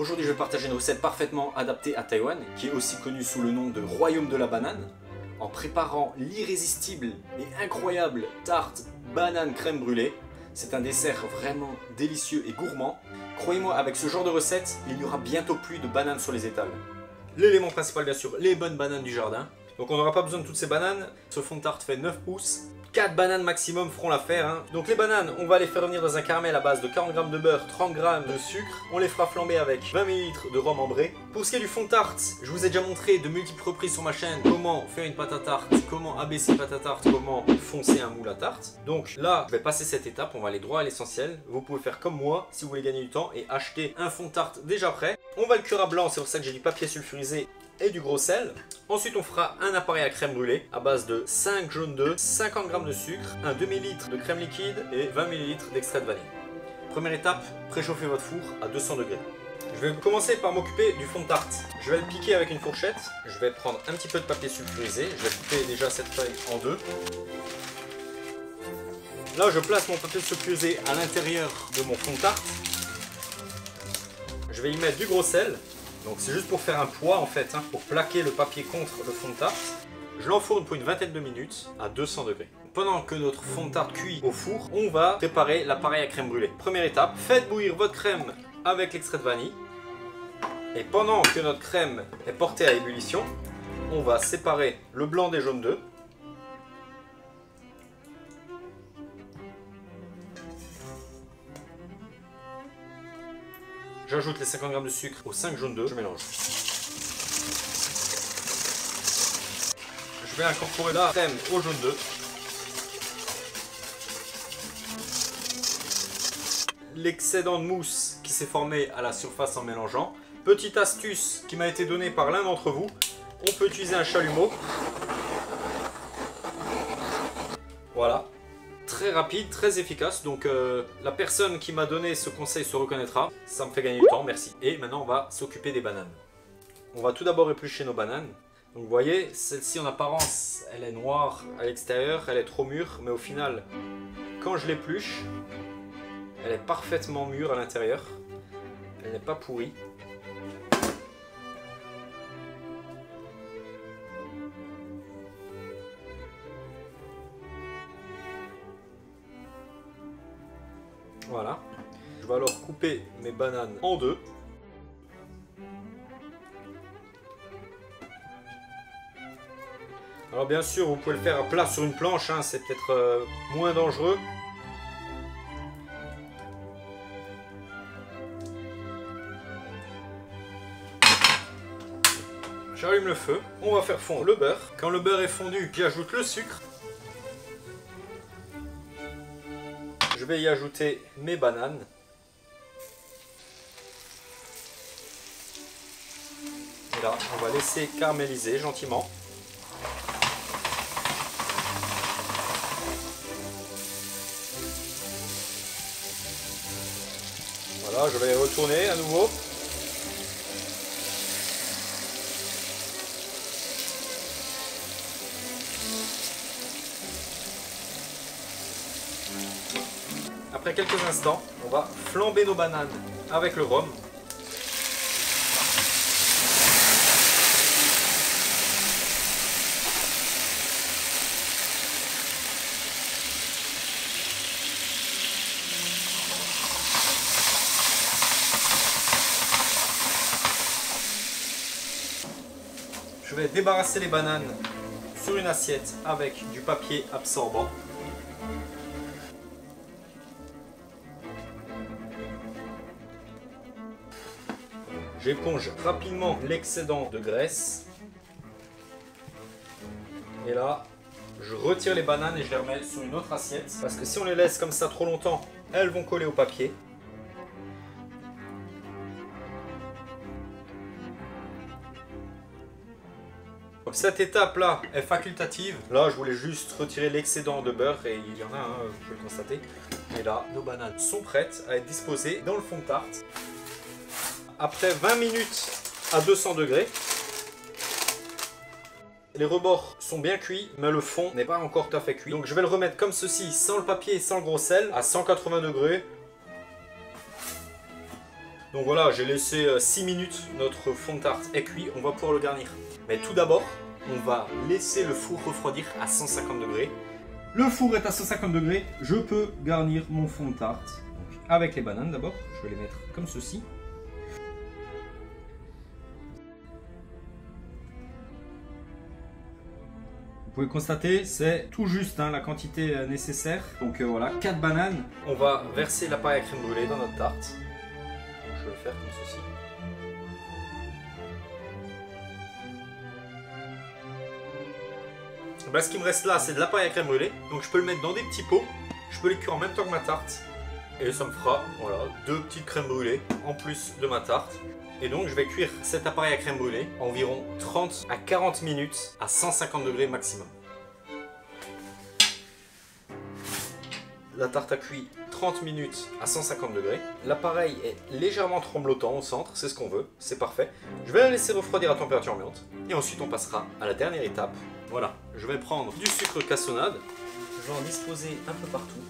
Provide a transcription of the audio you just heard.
Aujourd'hui je vais partager une recette parfaitement adaptée à Taïwan, qui est aussi connue sous le nom de Royaume de la banane, en préparant l'irrésistible et incroyable tarte banane crème brûlée. C'est un dessert vraiment délicieux et gourmand. Croyez-moi, avec ce genre de recette, il n'y aura bientôt plus de bananes sur les étals. L'élément principal bien sûr, les bonnes bananes du jardin. Donc on n'aura pas besoin de toutes ces bananes. Ce fond de tarte fait 9 pouces. 4 bananes maximum feront l'affaire. Hein. Donc les bananes, on va les faire revenir dans un caramel à base de 40 g de beurre, 30 g de sucre. On les fera flamber avec 20 ml de rhum ambré. Pour ce qui est du fond de tarte, je vous ai déjà montré de multiples reprises sur ma chaîne comment faire une pâte à tarte, comment abaisser une pâte à tarte, comment foncer un moule à tarte. Donc là, je vais passer cette étape, on va aller droit à l'essentiel. Vous pouvez faire comme moi si vous voulez gagner du temps et acheter un fond de tarte déjà prêt. On va le cuire à blanc, c'est pour ça que j'ai du papier sulfurisé et du gros sel. Ensuite on fera un appareil à crème brûlée à base de 5 jaunes d'œufs, 50 g de sucre, un demi-litre de crème liquide et 20 ml d'extrait de vanille. Première étape, préchauffez votre four à 200 degrés. Je vais commencer par m'occuper du fond de tarte. Je vais le piquer avec une fourchette. Je vais prendre un petit peu de papier sulfurisé. Je vais couper déjà cette feuille en deux. Là je place mon papier sulfurisé à l'intérieur de mon fond de tarte. Je vais y mettre du gros sel. Donc c'est juste pour faire un poids en fait, hein, pour plaquer le papier contre le fond de tarte. Je l'enfourne pour une vingtaine de minutes à 200 degrés. Pendant que notre fond de tarte cuit au four, on va préparer l'appareil à crème brûlée. Première étape, faites bouillir votre crème avec l'extrait de vanille. Et pendant que notre crème est portée à ébullition, on va séparer le blanc des jaunes d'œufs. J'ajoute les 50 g de sucre aux 5 jaunes d'œufs, je mélange. Je vais incorporer la crème aux jaunes d'œufs. L'excédent de mousse qui s'est formé à la surface en mélangeant. Petite astuce qui m'a été donnée par l'un d'entre vous, on peut utiliser un chalumeau. Voilà. Très rapide, très efficace, donc la personne qui m'a donné ce conseil se reconnaîtra. Ça me fait gagner du temps, merci. Et maintenant on va s'occuper des bananes. On va tout d'abord éplucher nos bananes. Donc vous voyez, celle-ci en apparence, elle est noire à l'extérieur, elle est trop mûre, mais au final, quand je l'épluche, elle est parfaitement mûre à l'intérieur. Elle n'est pas pourrie. Voilà, je vais alors couper mes bananes en deux. Alors bien sûr, vous pouvez le faire à plat sur une planche, hein, c'est peut-être moins dangereux. J'allume le feu, on va faire fondre le beurre. Quand le beurre est fondu, j'ajoute le sucre. Je vais y ajouter mes bananes. Et là, on va laisser caraméliser gentiment. Voilà, je vais retourner à nouveau. Après quelques instants, on va flamber nos bananes avec le rhum. Je vais débarrasser les bananes sur une assiette avec du papier absorbant. J'éponge rapidement l'excédent de graisse. Et là, je retire les bananes et je les remets sur une autre assiette. Parce que si on les laisse comme ça trop longtemps, elles vont coller au papier. Donc cette étape-là est facultative. Là, je voulais juste retirer l'excédent de beurre et il y en a, hein, vous pouvez le constater. Et là, nos bananes sont prêtes à être disposées dans le fond de tarte. Après 20 minutes à 200 degrés, les rebords sont bien cuits, mais le fond n'est pas encore tout à fait cuit. Donc je vais le remettre comme ceci, sans le papier et sans le gros sel, à 180 degrés. Donc voilà, j'ai laissé 6 minutes, notre fond de tarte est cuit, on va pouvoir le garnir. Mais tout d'abord, on va laisser le four refroidir à 150 degrés. Le four est à 150 degrés, je peux garnir mon fond de tarte. Donc, avec les bananes d'abord, je vais les mettre comme ceci. Vous pouvez constater, c'est tout juste la quantité nécessaire. Donc voilà, 4 bananes. On va verser la paille à crème brûlée dans notre tarte. Je vais le faire comme ceci. Ben, ce qui me reste là, c'est de la paille à crème brûlée. Donc je peux le mettre dans des petits pots. Je peux les cuire en même temps que ma tarte. Et ça me fera voilà, 2 petites crèmes brûlées en plus de ma tarte. Et donc je vais cuire cet appareil à crème brûlée environ 30 à 40 minutes à 150 degrés maximum. La tarte a cuit 30 minutes à 150 degrés. L'appareil est légèrement tremblotant au centre, c'est ce qu'on veut, c'est parfait. Je vais la laisser refroidir à température ambiante. Et ensuite on passera à la dernière étape. Voilà, je vais prendre du sucre cassonade. Je vais en disposer un peu partout.